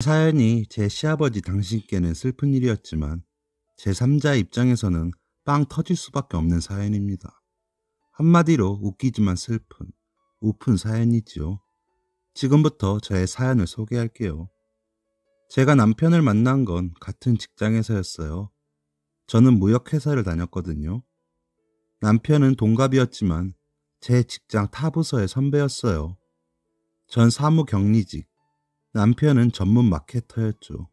사연이 제 시아버지 당신께는 슬픈 일이었지만 제3자의 입장에서는 빵 터질 수밖에 없는 사연입니다. 한마디로 웃기지만 슬픈, 우픈 사연이지요. 지금부터 저의 사연을 소개할게요. 제가 남편을 만난 건 같은 직장에서였어요. 저는 무역회사를 다녔거든요. 남편은 동갑이었지만 제 직장 타부서의 선배였어요. 전 사무 격리직, 남편은 전문 마케터였죠.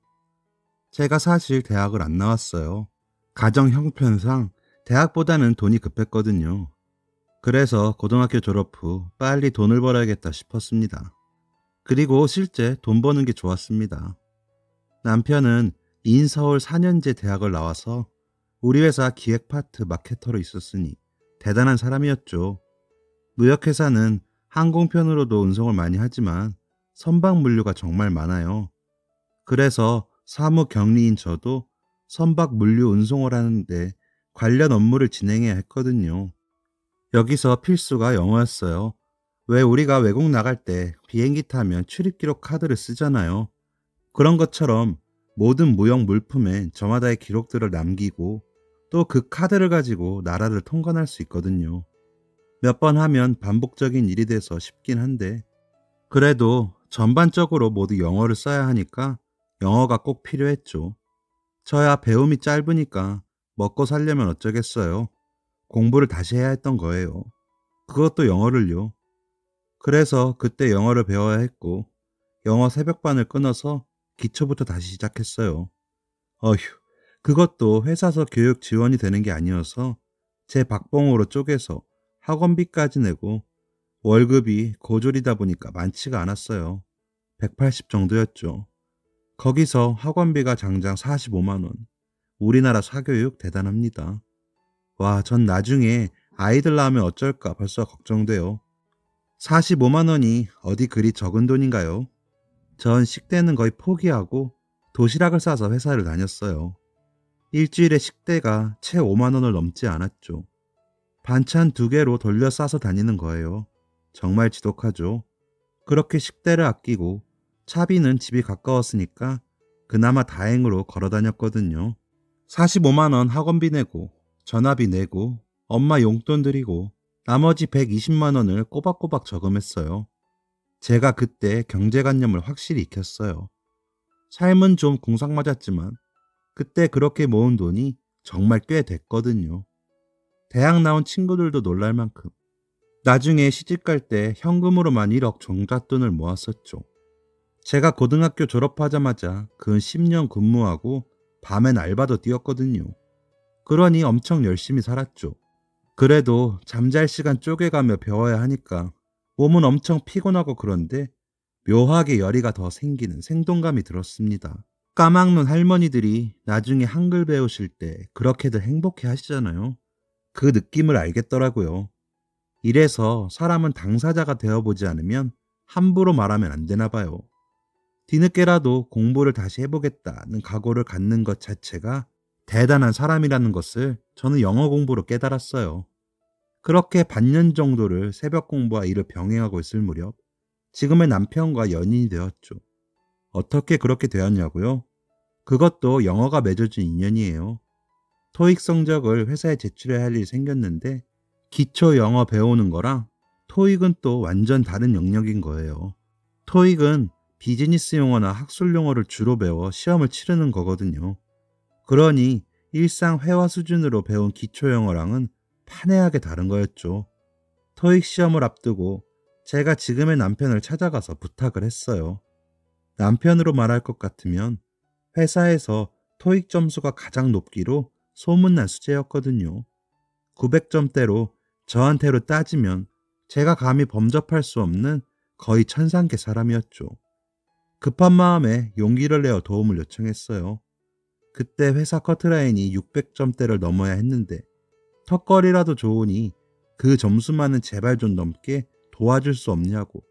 제가 사실 대학을 안 나왔어요. 가정 형편상 대학보다는 돈이 급했거든요. 그래서 고등학교 졸업 후 빨리 돈을 벌어야겠다 싶었습니다. 그리고 실제 돈 버는 게 좋았습니다. 남편은 인서울 4년제 대학을 나와서 우리 회사 기획 파트 마케터로 있었으니 대단한 사람이었죠. 무역회사는 항공편으로도 운송을 많이 하지만 선박 물류가 정말 많아요. 그래서 사무 격리인 저도 선박 물류 운송을 하는데 관련 업무를 진행해야 했거든요. 여기서 필수가 영어였어요. 왜 우리가 외국 나갈 때 비행기 타면 출입기록 카드를 쓰잖아요. 그런 것처럼 모든 무역 물품에 저마다의 기록들을 남기고 또 그 카드를 가지고 나라를 통관할 수 있거든요. 몇 번 하면 반복적인 일이 돼서 쉽긴 한데 그래도 전반적으로 모두 영어를 써야 하니까 영어가 꼭 필요했죠. 저야 배움이 짧으니까 먹고 살려면 어쩌겠어요. 공부를 다시 해야 했던 거예요. 그것도 영어를요. 그래서 그때 영어를 배워야 했고 영어 새벽반을 끊어서 기초부터 다시 시작했어요. 어휴, 그것도 회사서 교육 지원이 되는 게 아니어서 제 박봉으로 쪼개서 학원비까지 내고 월급이 고졸이다 보니까 많지가 않았어요. 180 정도였죠. 거기서 학원비가 장장 45만 원. 우리나라 사교육 대단합니다. 와, 전 나중에 아이들 낳으면 어쩔까 벌써 걱정돼요. 45만 원이 어디 그리 적은 돈인가요? 전 식대는 거의 포기하고 도시락을 싸서 회사를 다녔어요. 일주일에 식대가 채 5만 원을 넘지 않았죠. 반찬 2개로 돌려 싸서 다니는 거예요. 정말 지독하죠. 그렇게 식대를 아끼고 차비는 집이 가까웠으니까 그나마 다행으로 걸어 다녔거든요. 45만 원 학원비 내고 전화비 내고 엄마 용돈 드리고 나머지 120만 원을 꼬박꼬박 저금했어요. 제가 그때 경제관념을 확실히 익혔어요. 삶은 좀 궁상맞았지만 그때 그렇게 모은 돈이 정말 꽤 됐거든요. 대학 나온 친구들도 놀랄 만큼. 나중에 시집갈 때 현금으로만 1억 종잣돈을 모았었죠. 제가 고등학교 졸업하자마자 근 10년 근무하고 밤엔 알바도 뛰었거든요. 그러니 엄청 열심히 살았죠. 그래도 잠잘 시간 쪼개가며 배워야 하니까 몸은 엄청 피곤하고 그런데 묘하게 열의가 더 생기는 생동감이 들었습니다. 까막눈 할머니들이 나중에 한글 배우실 때 그렇게들 행복해 하시잖아요. 그 느낌을 알겠더라고요. 이래서 사람은 당사자가 되어보지 않으면 함부로 말하면 안 되나 봐요. 뒤늦게라도 공부를 다시 해보겠다는 각오를 갖는 것 자체가 대단한 사람이라는 것을 저는 영어 공부로 깨달았어요. 그렇게 반년 정도를 새벽 공부와 일을 병행하고 있을 무렵 지금의 남편과 연인이 되었죠. 어떻게 그렇게 되었냐고요? 그것도 영어가 맺어준 인연이에요. 토익 성적을 회사에 제출해야 할 일이 생겼는데 기초 영어 배우는 거랑 토익은 또 완전 다른 영역인 거예요. 토익은 비즈니스 용어나 학술 용어를 주로 배워 시험을 치르는 거거든요. 그러니 일상 회화 수준으로 배운 기초 영어랑은 판회하게 다른 거였죠. 토익 시험을 앞두고 제가 지금의 남편을 찾아가서 부탁을 했어요. 남편으로 말할 것 같으면 회사에서 토익 점수가 가장 높기로 소문난 수재였거든요. 900점대로 저한테로 따지면 제가 감히 범접할 수 없는 거의 천상계 사람이었죠. 급한 마음에 용기를 내어 도움을 요청했어요. 그때 회사 커트라인이 600점대를 넘어야 했는데 턱걸이라도 좋으니 그 점수만은 제발 좀 넘게 도와줄 수 없냐고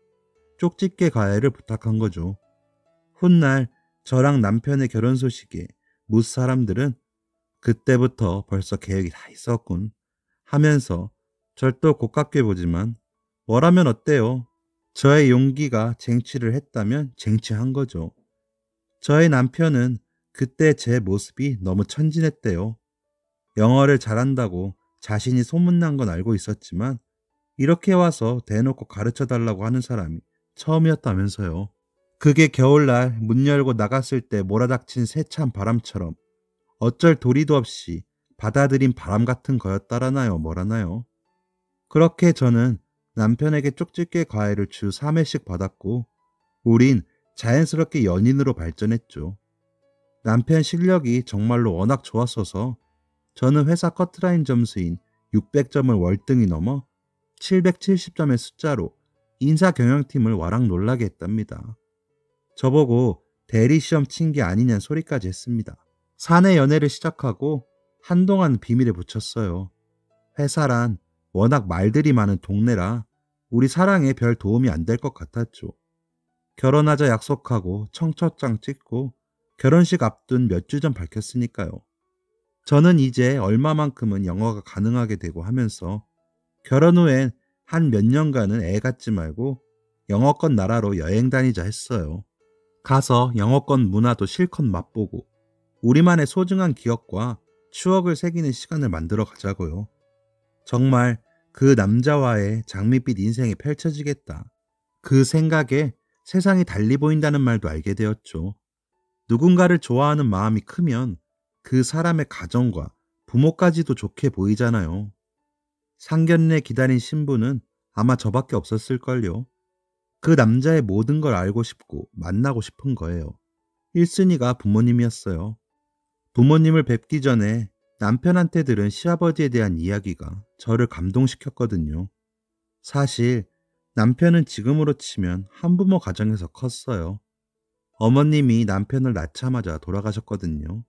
쪽집게 가해를 부탁한 거죠. 훗날 저랑 남편의 결혼 소식에 묻 사람들은 그때부터 벌써 계획이 다 있었군 하면서 절 또 고깝게 보지만 뭐라면 어때요? 저의 용기가 쟁취를 했다면 쟁취한 거죠. 저의 남편은 그때 제 모습이 너무 천진했대요. 영어를 잘한다고 자신이 소문난 건 알고 있었지만 이렇게 와서 대놓고 가르쳐 달라고 하는 사람이 처음이었다면서요. 그게 겨울날 문 열고 나갔을 때 몰아닥친 세찬 바람처럼 어쩔 도리도 없이 받아들인 바람 같은 거였다라나요, 뭐라나요. 그렇게 저는 남편에게 쪽집게 과외를 주 3회씩 받았고 우린 자연스럽게 연인으로 발전했죠. 남편 실력이 정말로 워낙 좋았어서 저는 회사 커트라인 점수인 600점을 월등히 넘어 770점의 숫자로 인사경영팀을 와락 놀라게 했답니다. 저보고 대리 시험 친 게 아니냐는 소리까지 했습니다. 사내 연애를 시작하고 한동안 비밀에 붙였어요. 회사란 워낙 말들이 많은 동네라 우리 사랑에 별 도움이 안 될 것 같았죠. 결혼하자 약속하고 청첩장 찍고 결혼식 앞둔 몇 주 전 밝혔으니까요. 저는 이제 얼마만큼은 영어가 가능하게 되고 하면서 결혼 후엔 한 몇 년간은 애 갖지 말고 영어권 나라로 여행 다니자 했어요. 가서 영어권 문화도 실컷 맛보고 우리만의 소중한 기억과 추억을 새기는 시간을 만들어 가자고요. 정말 그 남자와의 장밋빛 인생이 펼쳐지겠다. 그 생각에 세상이 달리 보인다는 말도 알게 되었죠. 누군가를 좋아하는 마음이 크면 그 사람의 가정과 부모까지도 좋게 보이잖아요. 상견례 기다린 신부는 아마 저밖에 없었을걸요. 그 남자의 모든 걸 알고 싶고 만나고 싶은 거예요. 1순위가 부모님이었어요. 부모님을 뵙기 전에 남편한테 들은 시아버지에 대한 이야기가 저를 감동시켰거든요. 사실 남편은 지금으로 치면 한부모 가정에서 컸어요. 어머님이 남편을 낳자마자 돌아가셨거든요.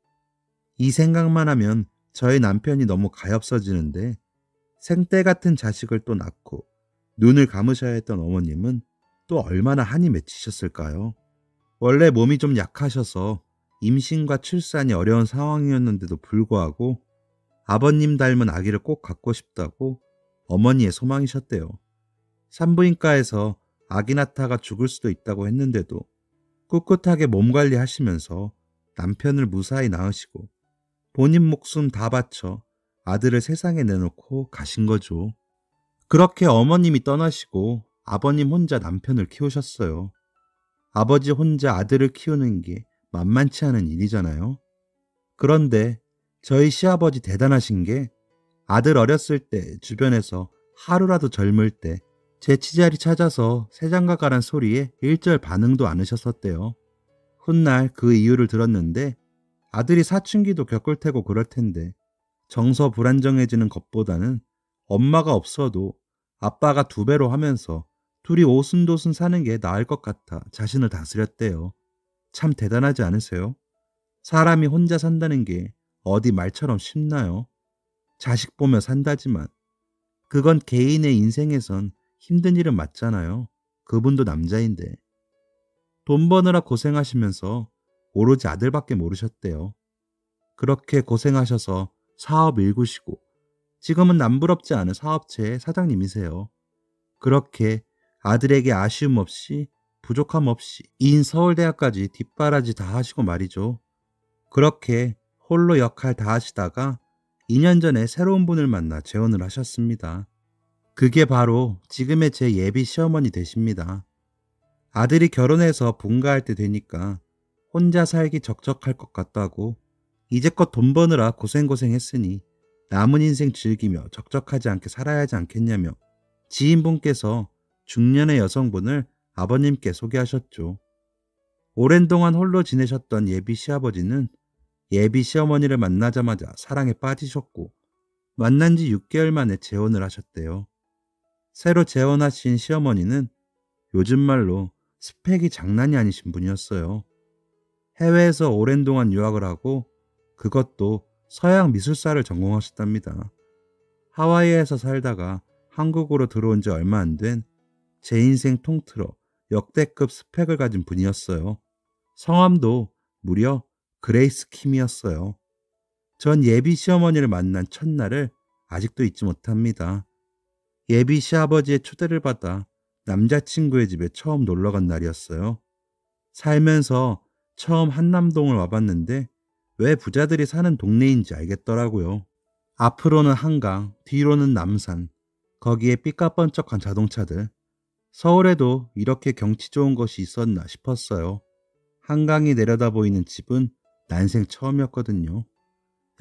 이 생각만 하면 저희 남편이 너무 가엾어지는데 생떼 같은 자식을 또 낳고 눈을 감으셔야 했던 어머님은 또 얼마나 한이 맺히셨을까요? 원래 몸이 좀 약하셔서 임신과 출산이 어려운 상황이었는데도 불구하고 아버님 닮은 아기를 꼭 갖고 싶다고 어머니의 소망이셨대요. 산부인과에서 아기 낳다가 죽을 수도 있다고 했는데도 꿋꿋하게 몸 관리하시면서 남편을 무사히 낳으시고 본인 목숨 다 바쳐 아들을 세상에 내놓고 가신 거죠. 그렇게 어머님이 떠나시고 아버님 혼자 남편을 키우셨어요. 아버지 혼자 아들을 키우는 게 만만치 않은 일이잖아요. 그런데 저희 시아버지 대단하신 게 아들 어렸을 때 주변에서 하루라도 젊을 때 제 치자리 찾아서 새장가 가란 소리에 일절 반응도 않으셨었대요. 훗날 그 이유를 들었는데 아들이 사춘기도 겪을 테고 그럴 텐데 정서 불안정해지는 것보다는 엄마가 없어도 아빠가 2배로 하면서 둘이 오순도순 사는 게 나을 것 같아 자신을 다스렸대요. 참 대단하지 않으세요? 사람이 혼자 산다는 게 어디 말처럼 쉽나요? 자식 보며 산다지만 그건 개인의 인생에선 힘든 일은 맞잖아요. 그분도 남자인데. 돈 버느라 고생하시면서 오로지 아들밖에 모르셨대요. 그렇게 고생하셔서 사업 일구시고 지금은 남부럽지 않은 사업체의 사장님이세요. 그렇게 아들에게 아쉬움 없이 부족함 없이 인 서울대학까지 뒷바라지 다 하시고 말이죠. 그렇게 홀로 역할 다 하시다가 2년 전에 새로운 분을 만나 재혼을 하셨습니다. 그게 바로 지금의 제 예비 시어머니 되십니다. 아들이 결혼해서 분가할 때 되니까 혼자 살기 적적할 것 같다고 이제껏 돈 버느라 고생했으니 남은 인생 즐기며 적적하지 않게 살아야 하지 않겠냐며 지인분께서 중년의 여성분을 아버님께 소개하셨죠. 오랜 동안 홀로 지내셨던 예비 시아버지는 예비 시어머니를 만나자마자 사랑에 빠지셨고 만난 지 6개월 만에 재혼을 하셨대요. 새로 재혼하신 시어머니는 요즘 말로 스펙이 장난이 아니신 분이었어요. 해외에서 오랜 동안 유학을 하고 그것도 서양 미술사를 전공하셨답니다. 하와이에서 살다가 한국으로 들어온 지 얼마 안 된 제 인생 통틀어 역대급 스펙을 가진 분이었어요. 성함도 무려 그레이스 킴이었어요. 전 예비 시어머니를 만난 첫날을 아직도 잊지 못합니다. 예비 시아버지의 초대를 받아 남자친구의 집에 처음 놀러간 날이었어요. 살면서 처음 한남동을 와봤는데 왜 부자들이 사는 동네인지 알겠더라고요. 앞으로는 한강, 뒤로는 남산, 거기에 삐까뻔쩍한 자동차들. 서울에도 이렇게 경치 좋은 곳이 있었나 싶었어요. 한강이 내려다 보이는 집은 난생 처음이었거든요.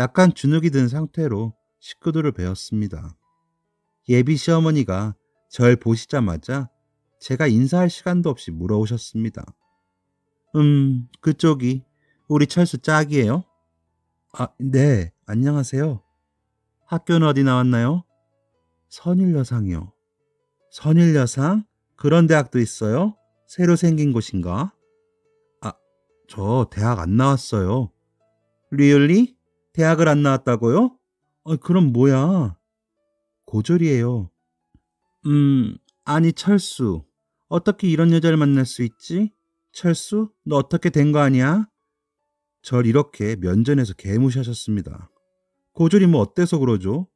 약간 주눅이 든 상태로 식구들을 배웠습니다. 예비 시어머니가 절 보시자마자 제가 인사할 시간도 없이 물어오셨습니다. 그쪽이 우리 철수 짝이에요? 아, 네, 안녕하세요. 학교는 어디 나왔나요? 선일여상이요. 선일여상? 그런 대학도 있어요? 새로 생긴 곳인가? 아, 저 대학 안 나왔어요. 리얼리? 대학을 안 나왔다고요? 그럼 뭐야? 고졸이에요. 아니 철수. 어떻게 이런 여자를 만날 수 있지? 철수? 너 어떻게 된 거 아니야? 절 이렇게 면전에서 개무시하셨습니다. 고졸이 뭐 어때서 그러죠?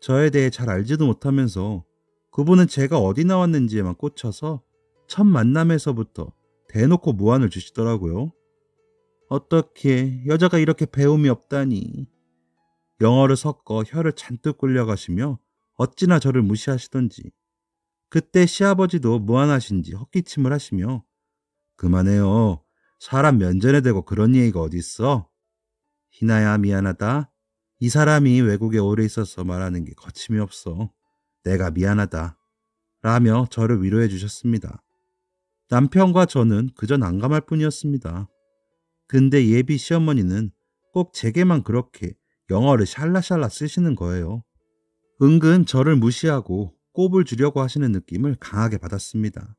저에 대해 잘 알지도 못하면서 그분은 제가 어디 나왔는지에만 꽂혀서 첫 만남에서부터 대놓고 무안을 주시더라고요. 어떻게 여자가 이렇게 배움이 없다니. 영어를 섞어 혀를 잔뜩 굴려가시며 어찌나 저를 무시하시던지. 그때 시아버지도 무안하신지 헛기침을 하시며 그만해요. 사람 면전에 대고 그런 얘기가 어딨어? 희나야 미안하다. 이 사람이 외국에 오래 있어서 말하는 게 거침이 없어. 내가 미안하다. 라며 저를 위로해 주셨습니다. 남편과 저는 그저 난감할 뿐이었습니다. 근데 예비 시어머니는 꼭 제게만 그렇게 영어를 샬라샬라 쓰시는 거예요. 은근 저를 무시하고 꼽을 주려고 하시는 느낌을 강하게 받았습니다.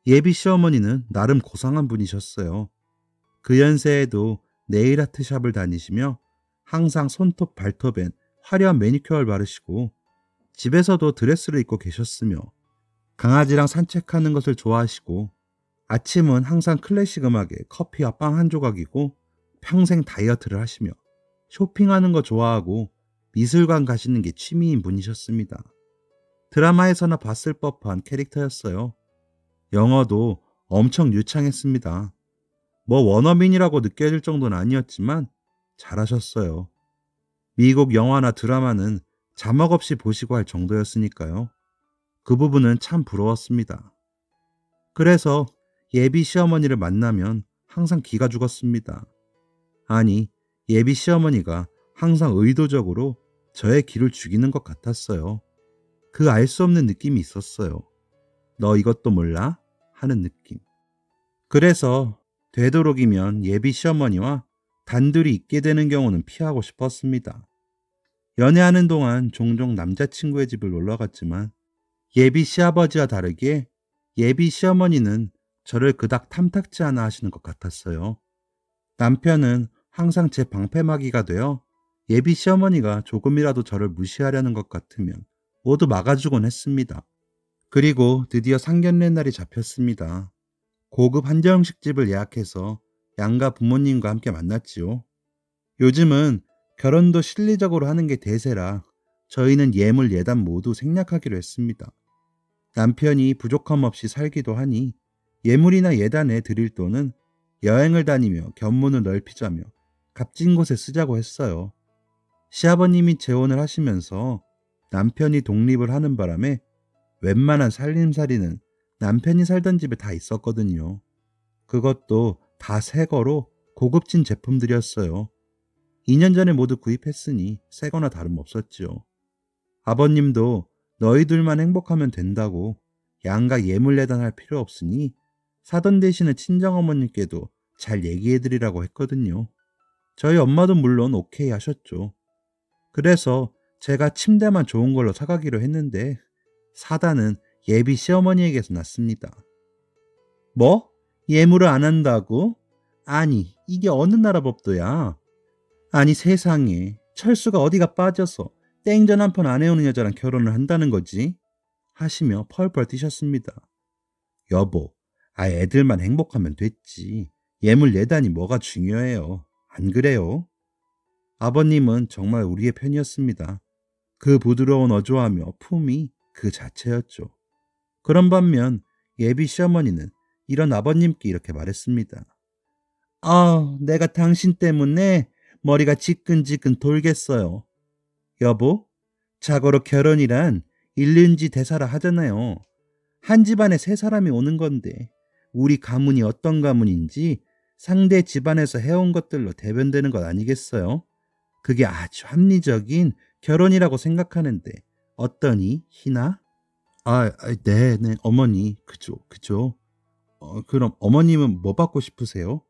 예비 시어머니는 나름 고상한 분이셨어요. 그 연세에도 네일 아트 샵을 다니시며 항상 손톱 발톱엔 화려한 매니큐어를 바르시고 집에서도 드레스를 입고 계셨으며 강아지랑 산책하는 것을 좋아하시고 아침은 항상 클래식 음악에 커피와 빵 한 조각이고 평생 다이어트를 하시며 쇼핑하는 거 좋아하고 미술관 가시는 게 취미인 분이셨습니다. 드라마에서나 봤을 법한 캐릭터였어요. 영어도 엄청 유창했습니다. 뭐 원어민이라고 느껴질 정도는 아니었지만 잘하셨어요. 미국 영화나 드라마는 자막 없이 보시고 할 정도였으니까요. 그 부분은 참 부러웠습니다. 그래서 예비 시어머니를 만나면 항상 기가 죽었습니다. 아니, 예비 시어머니가 항상 의도적으로 저의 기를 죽이는 것 같았어요. 그 알 수 없는 느낌이 있었어요. 너 이것도 몰라? 하는 느낌. 그래서 되도록이면 예비 시어머니와 단둘이 있게 되는 경우는 피하고 싶었습니다. 연애하는 동안 종종 남자친구의 집을 놀러 갔지만 예비 시아버지와 다르게 예비 시어머니는 저를 그닥 탐탁지 않아 하시는 것 같았어요. 남편은 항상 제 방패막이가 되어 예비 시어머니가 조금이라도 저를 무시하려는 것 같으면 모두 막아주곤 했습니다. 그리고 드디어 상견례 날이 잡혔습니다. 고급 한정식집을 예약해서 양가 부모님과 함께 만났지요. 요즘은 결혼도 실리적으로 하는 게 대세라 저희는 예물 예단 모두 생략하기로 했습니다. 남편이 부족함 없이 살기도 하니 예물이나 예단에 드릴 돈은 여행을 다니며 견문을 넓히자며 값진 곳에 쓰자고 했어요. 시아버님이 재혼을 하시면서 남편이 독립을 하는 바람에 웬만한 살림살이는 남편이 살던 집에 다 있었거든요. 그것도 다 새 거로 고급진 제품들이었어요. 2년 전에 모두 구입했으니 새 거나 다름없었지요. 아버님도 너희들만 행복하면 된다고 양가 예물 예단할 필요 없으니 사돈 되시는 친정어머님께도 잘 얘기해드리라고 했거든요. 저희 엄마도 물론 오케이 하셨죠. 그래서 제가 침대만 좋은 걸로 사가기로 했는데 사단은 예비 시어머니에게서 났습니다. 뭐? 예물을 안 한다고? 아니, 이게 어느 나라 법도야? 아니 세상에, 철수가 어디가 빠져서 땡전 한 번 안 해오는 여자랑 결혼을 한다는 거지? 하시며 펄펄 뛰셨습니다. 여보, 애들만 행복하면 됐지. 예물 예단이 뭐가 중요해요. 안 그래요? 아버님은 정말 우리의 편이었습니다. 그 부드러운 어조하며 품이 그 자체였죠. 그런 반면 예비 시어머니는 이런 아버님께 이렇게 말했습니다. 내가 당신 때문에 머리가 지끈지끈 돌겠어요. 여보, 자고로 결혼이란 일륜지 대사라 하잖아요. 한 집안에 세 사람이 오는 건데 우리 가문이 어떤 가문인지 상대 집안에서 해온 것들로 대변되는 것 아니겠어요? 그게 아주 합리적인 결혼이라고 생각하는데 어떠니, 희나? 네, 네, 어머니. 그죠. 그럼 어머님은 뭐 받고 싶으세요?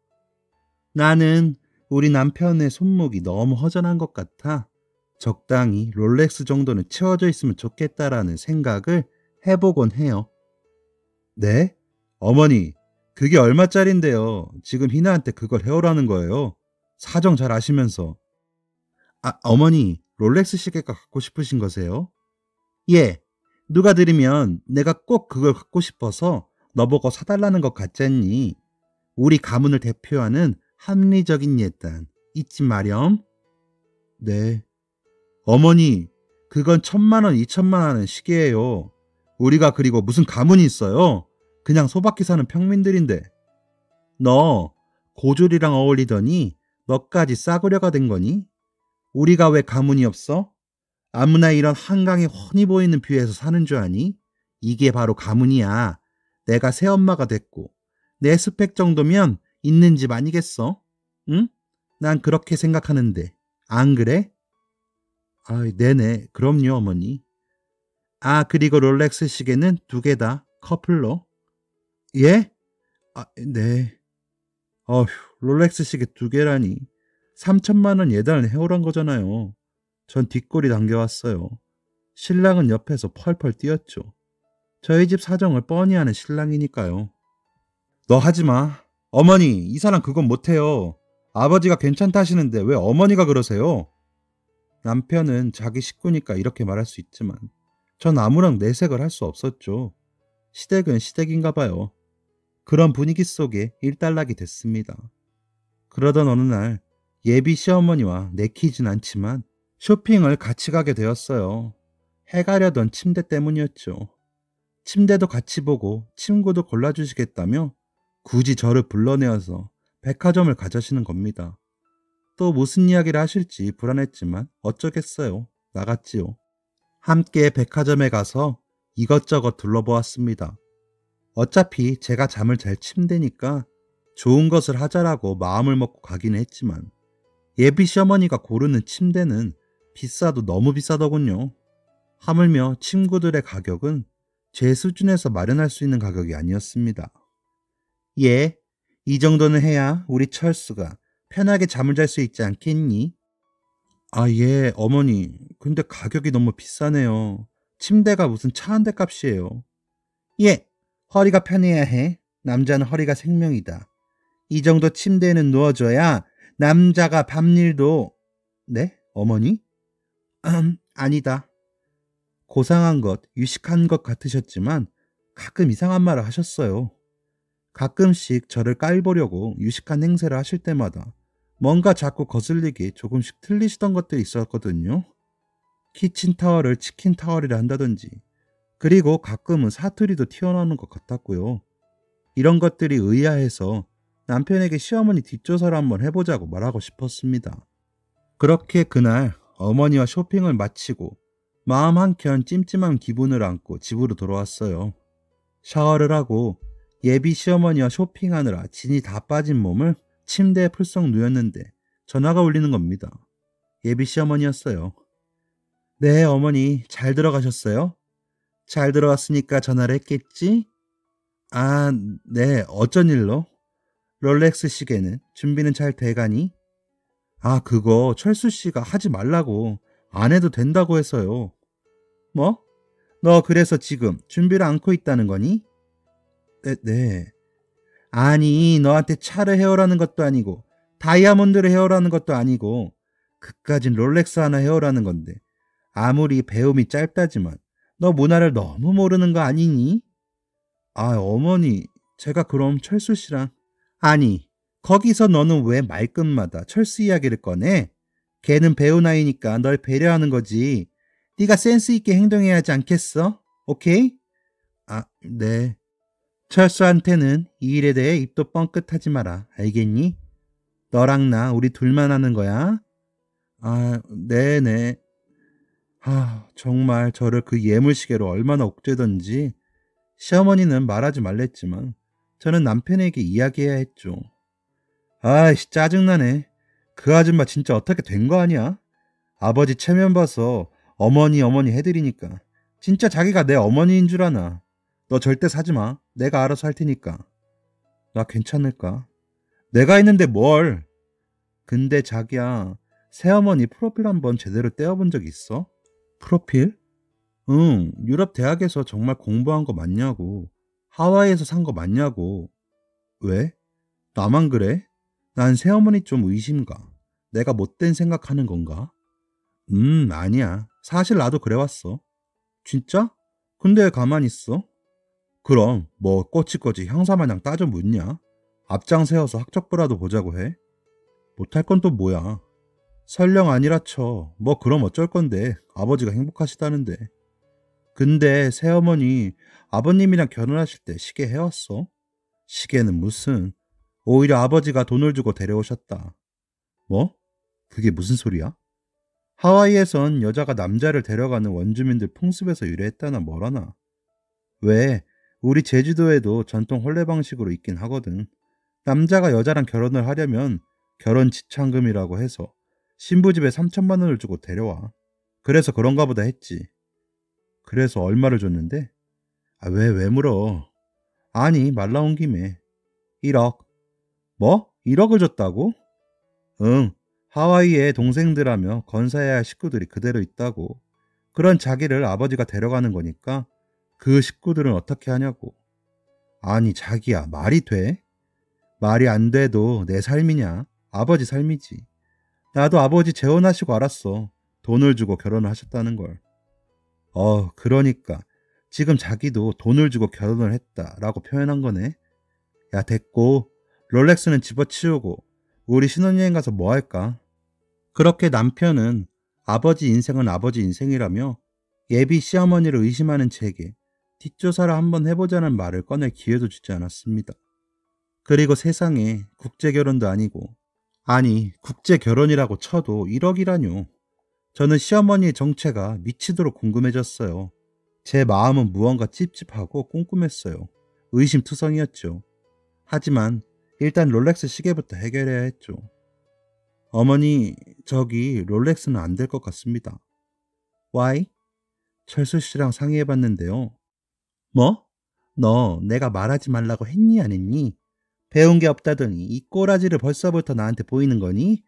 나는 우리 남편의 손목이 너무 허전한 것 같아 적당히 롤렉스 정도는 채워져 있으면 좋겠다라는 생각을 해보곤 해요. 네? 어머니, 그게 얼마짜린데요? 지금 희나한테 그걸 해오라는 거예요. 사정 잘 아시면서. 어머니, 롤렉스 시계가 갖고 싶으신 거세요? 예. 누가 들으면 내가 꼭 그걸 갖고 싶어서 너보고 사달라는 것 같잖니. 우리 가문을 대표하는 합리적인 예단. 잊지 마렴. 네. 어머니, 그건 1,000만 원, 2,000만 원은 시계예요. 우리가 그리고 무슨 가문이 있어요? 그냥 소박히 사는 평민들인데. 너 고졸이랑 어울리더니 너까지 싸구려가 된 거니? 우리가 왜 가문이 없어? 아무나 이런 한강에 훤히 보이는 뷰에서 사는 줄 아니? 이게 바로 가문이야. 내가 새엄마가 됐고 내 스펙 정도면 있는 집 아니겠어? 응? 난 그렇게 생각하는데 안 그래? 네네. 그럼요, 어머니. 그리고 롤렉스 시계는 2개 다 커플로. 예? 네. 어휴, 롤렉스 시계 2개라니. 3천만 원 예단을 해오란 거잖아요. 전 뒷골이 당겨왔어요. 신랑은 옆에서 펄펄 뛰었죠. 저희 집 사정을 뻔히 아는 신랑이니까요. 너 하지 마. 어머니, 이 사람 그건 못해요. 아버지가 괜찮다 하시는데 왜 어머니가 그러세요? 남편은 자기 식구니까 이렇게 말할 수 있지만 전 아무런 내색을 할 수 없었죠. 시댁은 시댁인가 봐요. 그런 분위기 속에 일단락이 됐습니다. 그러던 어느 날 예비 시어머니와 내키진 않지만 쇼핑을 같이 가게 되었어요. 해가려던 침대 때문이었죠. 침대도 같이 보고 침구도 골라주시겠다며 굳이 저를 불러내어서 백화점을 가자시는 겁니다. 또 무슨 이야기를 하실지 불안했지만 어쩌겠어요. 나갔지요. 함께 백화점에 가서 이것저것 둘러보았습니다. 어차피 제가 잠을 잘 침대니까 좋은 것을 하자라고 마음을 먹고 가기는 했지만 예비 시어머니가 고르는 침대는 비싸도 너무 비싸더군요. 하물며 침구들의 가격은 제 수준에서 마련할 수 있는 가격이 아니었습니다. 예, 이 정도는 해야 우리 철수가 편하게 잠을 잘 수 있지 않겠니? 예, 어머니. 근데 가격이 너무 비싸네요. 침대가 무슨 차 한 대 값이에요. 예, 허리가 편해야 해. 남자는 허리가 생명이다. 이 정도 침대에는 누워줘야 남자가 밤일도... 네? 어머니? 아니다. 고상한 것, 유식한 것 같으셨지만 가끔 이상한 말을 하셨어요. 가끔씩 저를 깔보려고 유식한 행세를 하실 때마다 뭔가 자꾸 거슬리게 조금씩 틀리시던 것들이 있었거든요. 키친타월을 치킨타월이라 한다든지 그리고 가끔은 사투리도 튀어나오는 것 같았고요. 이런 것들이 의아해서 남편에게 시어머니 뒷조사를 한번 해보자고 말하고 싶었습니다. 그렇게 그날 어머니와 쇼핑을 마치고 마음 한켠 찜찜한 기분을 안고 집으로 돌아왔어요. 샤워를 하고 예비 시어머니와 쇼핑하느라 진이 다 빠진 몸을 침대에 풀썩 누웠는데 전화가 울리는 겁니다. 예비 시어머니였어요. 네, 어머니 잘 들어가셨어요? 잘 들어왔으니까 전화를 했겠지? 네, 어쩐 일로? 롤렉스 시계는 준비는 잘 돼가니? 그거 철수 씨가 하지 말라고 안 해도 된다고 해서요. 뭐? 너 그래서 지금 준비를 않고 있다는 거니? 네. 아니, 너한테 차를 해오라는 것도 아니고 다이아몬드를 해오라는 것도 아니고 그까진 롤렉스 하나 해오라는 건데 아무리 배움이 짧다지만 너 문화를 너무 모르는 거 아니니? 어머니, 제가 그럼 철수 씨랑... 아니, 거기서 너는 왜 말끝마다 철수 이야기를 꺼내? 걔는 배운 아이니까 널 배려하는 거지. 네가 센스 있게 행동해야 하지 않겠어? 오케이? 네. 철수한테는 이 일에 대해 입도 뻥끗하지 마라. 알겠니? 너랑 나 우리 둘만 하는 거야? 아, 네네. 정말 저를 그 예물시계로 얼마나 옥죄던지 시어머니는 말하지 말랬지만 저는 남편에게 이야기해야 했죠. 아이씨, 짜증나네. 그 아줌마 진짜 어떻게 된 거 아니야? 아버지 체면 봐서 어머니 해드리니까 진짜 자기가 내 어머니인 줄 아나. 너 절대 사지 마. 내가 알아서 할 테니까. 나 괜찮을까? 내가 있는데 뭘? 근데 자기야, 새어머니 프로필 한번 제대로 떼어본 적 있어? 프로필? 응, 유럽 대학에서 정말 공부한 거 맞냐고. 하와이에서 산 거 맞냐고. 왜? 나만 그래? 난 새어머니 좀 의심가. 내가 못된 생각하는 건가? 아니야. 사실 나도 그래왔어. 진짜? 근데 왜 가만히 있어? 그럼 뭐 꼬치꼬치 형사마냥 따져 묻냐? 앞장 세워서 학적부라도 보자고 해? 못할 건 또 뭐야? 설령 아니라 쳐. 뭐 그럼 어쩔 건데. 아버지가 행복하시다는데. 근데 새어머니 아버님이랑 결혼하실 때 시계 해왔어? 시계는 무슨. 오히려 아버지가 돈을 주고 데려오셨다. 뭐? 그게 무슨 소리야? 하와이에선 여자가 남자를 데려가는 원주민들 풍습에서 유래했다나 뭐라나. 왜? 우리 제주도에도 전통 혼례 방식으로 있긴 하거든. 남자가 여자랑 결혼을 하려면 결혼 지참금이라고 해서 신부 집에 3천만 원을 주고 데려와. 그래서 그런가 보다 했지. 그래서 얼마를 줬는데? 왜 물어? 아니, 말 나온 김에. 1억. 뭐? 1억을 줬다고? 응. 하와이에 동생들하며 건사해야 할 식구들이 그대로 있다고. 그런 자기를 아버지가 데려가는 거니까 그 식구들은 어떻게 하냐고. 아니, 자기야, 말이 돼? 말이 안 돼도 내 삶이냐? 아버지 삶이지. 나도 아버지 재혼하시고 알았어. 돈을 주고 결혼을 하셨다는 걸. 그러니까 지금 자기도 돈을 주고 결혼을 했다라고 표현한 거네. 야, 됐고. 롤렉스는 집어치우고 우리 신혼여행 가서 뭐 할까? 그렇게 남편은 아버지 인생은 아버지 인생이라며 예비 시어머니를 의심하는 제게 뒷조사를 한번 해보자는 말을 꺼낼 기회도 주지 않았습니다. 그리고 세상에 국제결혼도 아니고, 아니 국제결혼이라고 쳐도 1억이라뇨. 저는 시어머니의 정체가 미치도록 궁금해졌어요. 제 마음은 무언가 찝찝하고 꼼꼼했어요. 의심투성이었죠. 하지만 일단 롤렉스 시계부터 해결해야 했죠. 어머니, 저기 롤렉스는 안 될 것 같습니다. Why? 철수 씨랑 상의해봤는데요. 뭐? 너 내가 말하지 말라고 했니 안 했니? 배운 게 없다더니 이 꼬라지를 벌써부터 나한테 보이는 거니?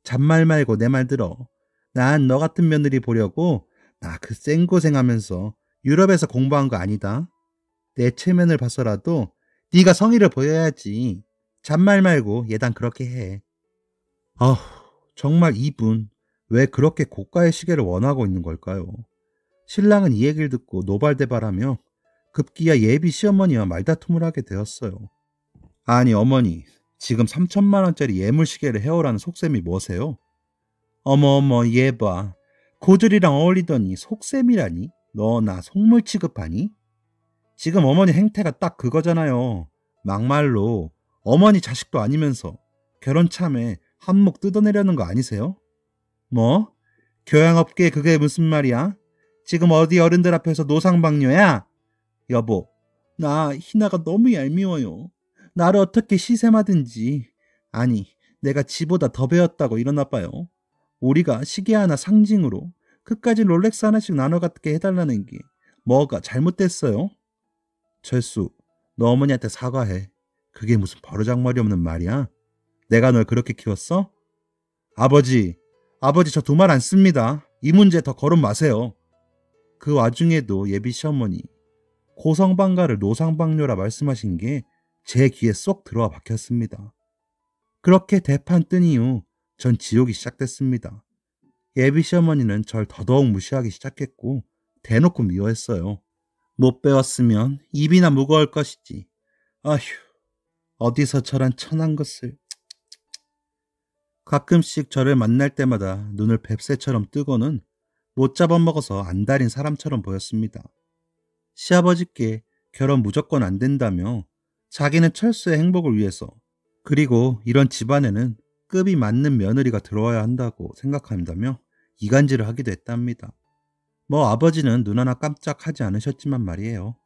잔말 말고 내 말 들어. 난 너 같은 며느리 보려고 나 그 생고생하면서 유럽에서 공부한 거 아니다. 내 체면을 봐서라도 네가 성의를 보여야지. 잔말 말고 예단 그렇게 해. 아휴, 정말 이분 왜 그렇게 고가의 시계를 원하고 있는 걸까요? 신랑은 이 얘기를 듣고 노발대발하며 급기야 예비 시어머니와 말다툼을 하게 되었어요. 아니 어머니, 지금 3천만 원짜리 예물 시계를 해오라는 속셈이 뭐세요? 어머 얘 봐. 고졸이랑 어울리더니 속셈이라니? 너 나 속물 취급하니? 지금 어머니 행태가 딱 그거잖아요. 막말로 어머니 자식도 아니면서 결혼 참에 한몫 뜯어내려는 거 아니세요? 뭐? 교양업계 그게 무슨 말이야? 지금 어디 어른들 앞에서 노상방뇨야? 여보, 나 희나가 너무 얄미워요. 나를 어떻게 시샘하든지. 아니, 내가 지보다 더 배웠다고 이러나 봐요. 우리가 시계 하나 상징으로 그까지 롤렉스 하나씩 나눠 갖게 해달라는 게 뭐가 잘못됐어요? 철수, 너 어머니한테 사과해. 그게 무슨 버르장머리 없는 말이야? 내가 널 그렇게 키웠어? 아버지 저 두 말 안 씁니다. 이 문제 더 거론 마세요. 그 와중에도 예비 시어머니 고성방가를 노상방뇨라 말씀하신 게 제 귀에 쏙 들어와 박혔습니다. 그렇게 대판 뜬 이후 전 지옥이 시작됐습니다. 예비 시어머니는 절 더더욱 무시하기 시작했고 대놓고 미워했어요. 못 배웠으면 입이나 무거울 것이지. 아휴, 어디서 저런 천한 것을. 가끔씩 저를 만날 때마다 눈을 뱁새처럼 뜨고는 못 잡아먹어서 안달인 사람처럼 보였습니다. 시아버지께 결혼 무조건 안 된다며 자기는 철수의 행복을 위해서, 그리고 이런 집안에는 급이 맞는 며느리가 들어와야 한다고 생각한다며 이간질을 하기도 했답니다. 뭐 아버지는 눈 하나 깜짝하지 않으셨지만 말이에요.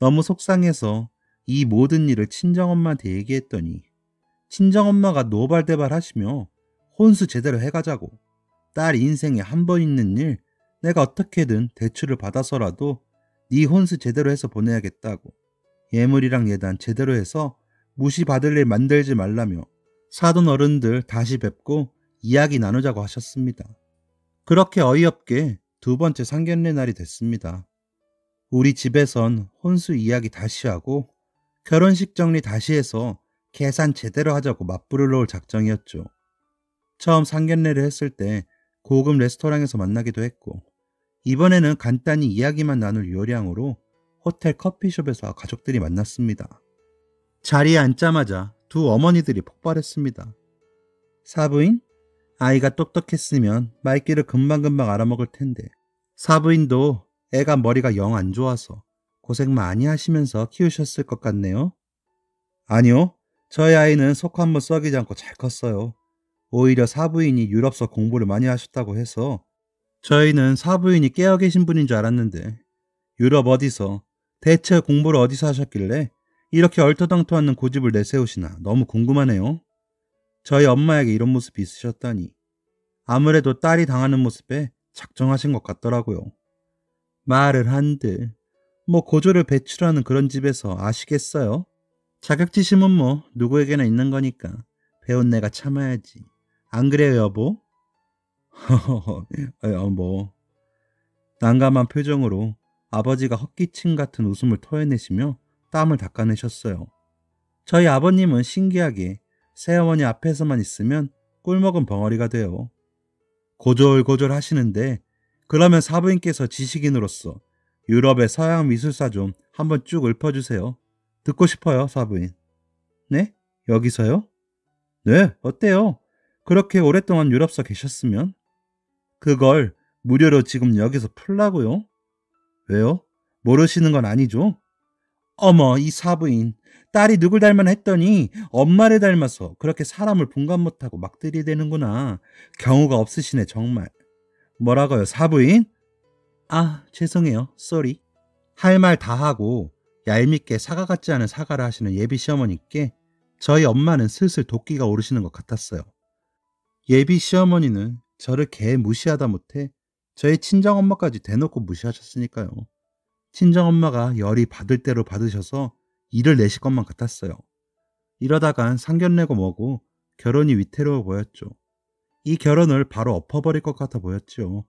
너무 속상해서 이 모든 일을 친정엄마한테 얘기했더니 친정엄마가 노발대발 하시며 혼수 제대로 해가자고, 딸 인생에 한 번 있는 일 내가 어떻게든 대출을 받아서라도 네 혼수 제대로 해서 보내야겠다고, 예물이랑 예단 제대로 해서 무시받을 일 만들지 말라며 사돈 어른들 다시 뵙고 이야기 나누자고 하셨습니다. 그렇게 어이없게 두 번째 상견례 날이 됐습니다. 우리 집에선 혼수 이야기 다시 하고 결혼식 정리 다시 해서 계산 제대로 하자고 맞불을 놓을 작정이었죠. 처음 상견례를 했을 때 고급 레스토랑에서 만나기도 했고, 이번에는 간단히 이야기만 나눌 요량으로 호텔 커피숍에서 가족들이 만났습니다. 자리에 앉자마자 두 어머니들이 폭발했습니다. 사부인? 아이가 똑똑했으면 말귀를 금방금방 알아먹을 텐데, 사부인도 애가 머리가 영 안 좋아서 고생 많이 하시면서 키우셨을 것 같네요. 아니요, 저희 아이는 속 한번 썩이지 않고 잘 컸어요. 오히려 사부인이 유럽서 공부를 많이 하셨다고 해서 저희는 사부인이 깨어 계신 분인 줄 알았는데, 유럽 어디서, 대체 공부를 어디서 하셨길래 이렇게 얼토당토않는 고집을 내세우시나 너무 궁금하네요. 저희 엄마에게 이런 모습이 있으셨다니 아무래도 딸이 당하는 모습에 작정하신 것 같더라고요. 말을 한들 뭐 고조를 배출하는 그런 집에서 아시겠어요? 자격지심은 뭐 누구에게나 있는 거니까 배운 내가 참아야지. 안 그래요, 여보? 뭐. 난감한 표정으로 아버지가 헛기침 같은 웃음을 토해내시며 땀을 닦아내셨어요. 저희 아버님은 신기하게 새어머니 앞에서만 있으면 꿀먹은 벙어리가 돼요. 고졸고졸 하시는데 그러면 사부인께서 지식인으로서 유럽의 서양 미술사 좀 한번 쭉 읊어주세요. 듣고 싶어요, 사부인. 네? 여기서요? 네, 어때요? 그렇게 오랫동안 유럽서 계셨으면? 그걸 무료로 지금 여기서 풀라고요? 왜요? 모르시는 건 아니죠? 어머, 이 사부인. 딸이 누굴 닮았나 했더니 엄마를 닮아서 그렇게 사람을 분간 못하고 막 들이대는구나. 경우가 없으시네, 정말. 뭐라고요, 사부인? 아, 죄송해요. 쏘리. 할 말 다 하고 얄밉게 사과 같지 않은 사과를 하시는 예비 시어머니께 저희 엄마는 슬슬 도끼가 오르시는 것 같았어요. 예비 시어머니는 저를 개 무시하다 못해 저희 친정엄마까지 대놓고 무시하셨으니까요. 친정엄마가 열이 받을 대로 받으셔서 일을 내실 것만 같았어요. 이러다간 상견례고 뭐고 결혼이 위태로워 보였죠. 이 결혼을 바로 엎어버릴 것 같아 보였죠.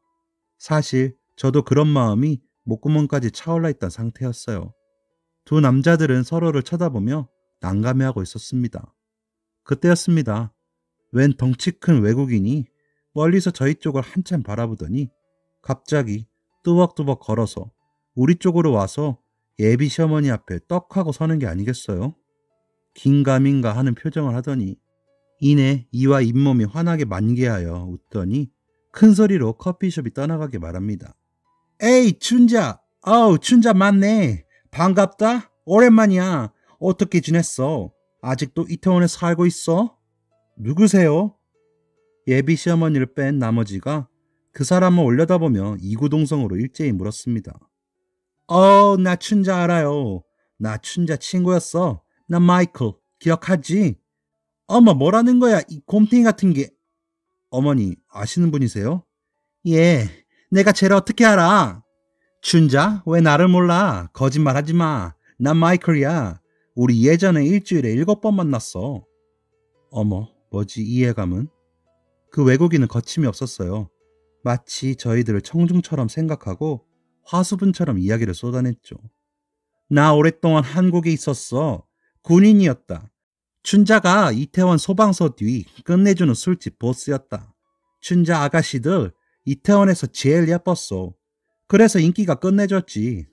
사실 저도 그런 마음이 목구멍까지 차올라 있던 상태였어요. 두 남자들은 서로를 쳐다보며 난감해하고 있었습니다. 그때였습니다. 웬 덩치 큰 외국인이 멀리서 저희 쪽을 한참 바라보더니 갑자기 뚜벅뚜벅 걸어서 우리 쪽으로 와서 예비 시어머니 앞에 떡하고 서는 게 아니겠어요? 긴가민가 하는 표정을 하더니 이내 이와 잇몸이 환하게 만개하여 웃더니 큰 소리로 커피숍이 떠나가게 말합니다. 에이, 춘자! 아우, 춘자 맞네. 반갑다. 오랜만이야. 어떻게 지냈어? 아직도 이태원에 살고 있어? 누구세요? 예비 시어머니를 뺀 나머지가 그 사람을 올려다보며 이구동성으로 일제히 물었습니다. 나 춘자 알아요. 나 춘자 친구였어. 나 마이클. 기억하지? 어머, 뭐라는 거야, 이 곰탱이 같은 게. 어머니, 아시는 분이세요? 예, 내가 쟤를 어떻게 알아? 춘자, 왜 나를 몰라? 거짓말하지 마. 난 마이클이야. 우리 예전에 일주일에 7번 만났어. 어머, 뭐지 이해감은? 그 외국인은 거침이 없었어요. 마치 저희들을 청중처럼 생각하고 화수분처럼 이야기를 쏟아냈죠. 나 오랫동안 한국에 있었어. 군인이었다. 춘자가 이태원 소방서 뒤 끝내주는 술집 보스였다. 춘자 아가씨들 이태원에서 제일 예뻤어. 그래서 인기가 끝내줬지.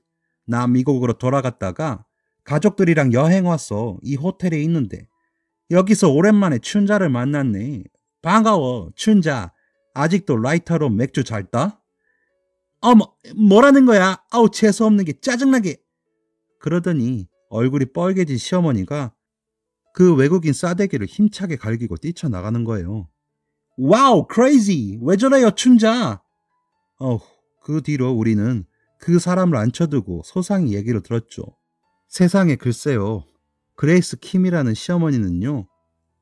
나 미국으로 돌아갔다가 가족들이랑 여행 와서 이 호텔에 있는데 여기서 오랜만에 춘자를 만났네. 반가워, 춘자. 아직도 라이터로 맥주 잘 따? 어머, 뭐라는 거야? 아우, 재수없는 게 짜증나게. 그러더니 얼굴이 뻘개진 시어머니가 그 외국인 싸대기를 힘차게 갈기고 뛰쳐나가는 거예요. 와우, crazy! 왜 저래요, 춘자! 그 뒤로 우리는 그 사람을 앉혀두고 소상히 얘기를 들었죠. 세상에 글쎄요. 그레이스 킴이라는 시어머니는요.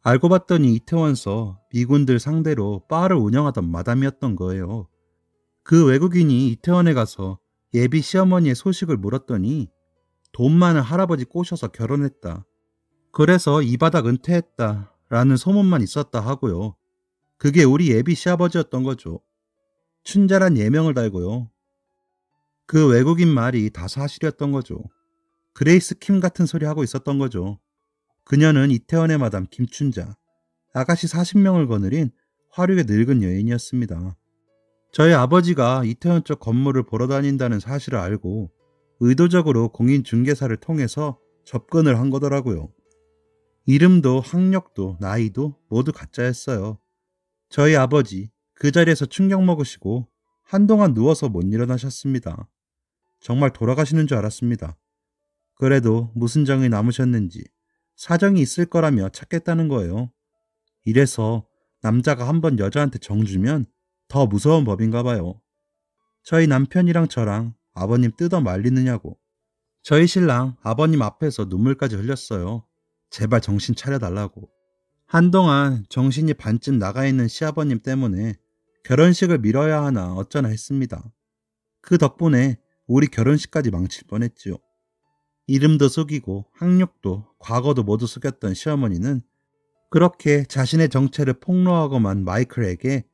알고 봤더니 이태원서 미군들 상대로 바를 운영하던 마담이었던 거예요. 그 외국인이 이태원에 가서 예비 시어머니의 소식을 물었더니 돈 많은 할아버지 꼬셔서 결혼했다. 그래서 이 바닥 은퇴했다. 라는 소문만 있었다 하고요. 그게 우리 예비 시아버지였던 거죠. 춘자란 예명을 달고요. 그 외국인 말이 다 사실이었던 거죠. 그레이스 킴 같은 소리 하고 있었던 거죠. 그녀는 이태원의 마담 김춘자, 아가씨 40명을 거느린 화류의 늙은 여인이었습니다. 저희 아버지가 이태원 쪽 건물을 보러 다닌다는 사실을 알고 의도적으로 공인중개사를 통해서 접근을 한 거더라고요. 이름도 학력도 나이도 모두 가짜였어요. 저희 아버지 그 자리에서 충격 먹으시고 한동안 누워서 못 일어나셨습니다. 정말 돌아가시는 줄 알았습니다. 그래도 무슨 정이 남으셨는지 사정이 있을 거라며 찾겠다는 거예요. 이래서 남자가 한번 여자한테 정 주면 더 무서운 법인가 봐요. 저희 남편이랑 저랑 아버님 뜯어 말리느냐고. 저희 신랑 아버님 앞에서 눈물까지 흘렸어요. 제발 정신 차려달라고. 한동안 정신이 반쯤 나가 있는 시아버님 때문에 결혼식을 미뤄야 하나 어쩌나 했습니다. 그 덕분에 우리 결혼식까지 망칠 뻔했지요. 이름도 속이고 학력도 과거도 모두 속였던 시어머니는 그렇게 자신의 정체를 폭로하고만 마이클에게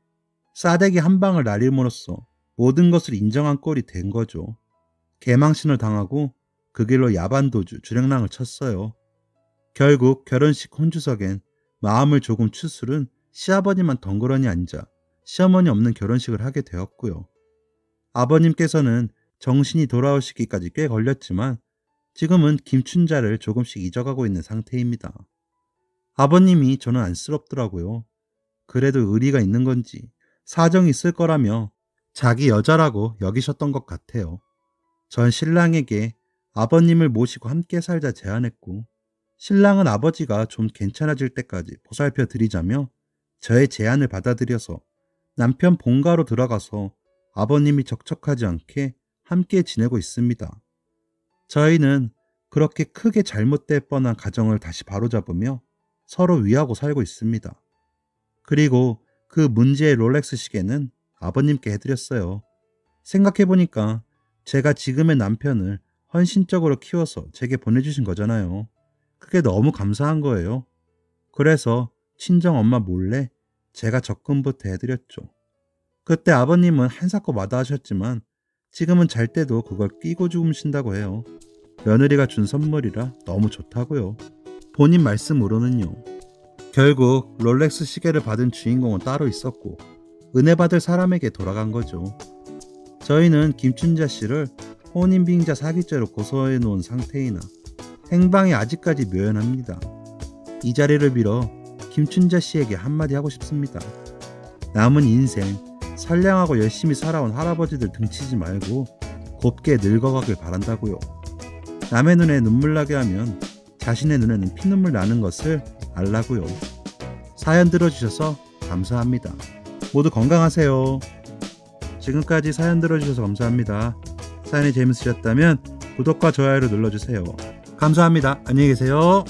싸대기 한 방을 날림으로써 모든 것을 인정한 꼴이 된 거죠. 개망신을 당하고 그 길로 야반도주 주랭랑을 쳤어요. 결국 결혼식 혼주석엔 마음을 조금 추스른 시아버지만 덩그러니 앉아 시어머니 없는 결혼식을 하게 되었고요. 아버님께서는 정신이 돌아오시기까지 꽤 걸렸지만 지금은 김춘자를 조금씩 잊어가고 있는 상태입니다. 아버님이 저는 안쓰럽더라고요. 그래도 의리가 있는 건지 사정이 있을 거라며 자기 여자라고 여기셨던 것 같아요. 전 신랑에게 아버님을 모시고 함께 살자 제안했고 신랑은 아버지가 좀 괜찮아질 때까지 보살펴 드리자며 저의 제안을 받아들여서 남편 본가로 들어가서 아버님이 적적하지 않게 함께 지내고 있습니다. 저희는 그렇게 크게 잘못될 뻔한 가정을 다시 바로잡으며 서로 위하고 살고 있습니다. 그리고 그 문제의 롤렉스 시계는 아버님께 해드렸어요. 생각해보니까 제가 지금의 남편을 헌신적으로 키워서 제게 보내주신 거잖아요. 그게 너무 감사한 거예요. 그래서 친정엄마 몰래 제가 적금부터 해드렸죠. 그때 아버님은 한사코 마다하셨지만 지금은 잘 때도 그걸 끼고 주무신다고 해요. 며느리가 준 선물이라 너무 좋다고요. 본인 말씀으로는요. 결국 롤렉스 시계를 받은 주인공은 따로 있었고 은혜 받을 사람에게 돌아간 거죠. 저희는 김춘자 씨를 혼인빙자 사기죄로 고소해 놓은 상태이나 행방이 아직까지 묘연합니다. 이 자리를 빌어 김춘자 씨에게 한마디 하고 싶습니다. 남은 인생 선량하고 열심히 살아온 할아버지들 등치지 말고 곱게 늙어가길 바란다고요. 남의 눈에 눈물 나게 하면 자신의 눈에는 피눈물 나는 것을 알라고요. 사연 들어주셔서 감사합니다. 모두 건강하세요. 지금까지 사연 들어주셔서 감사합니다. 사연이 재밌으셨다면 구독과 좋아요를 눌러주세요. 감사합니다. 안녕히 계세요.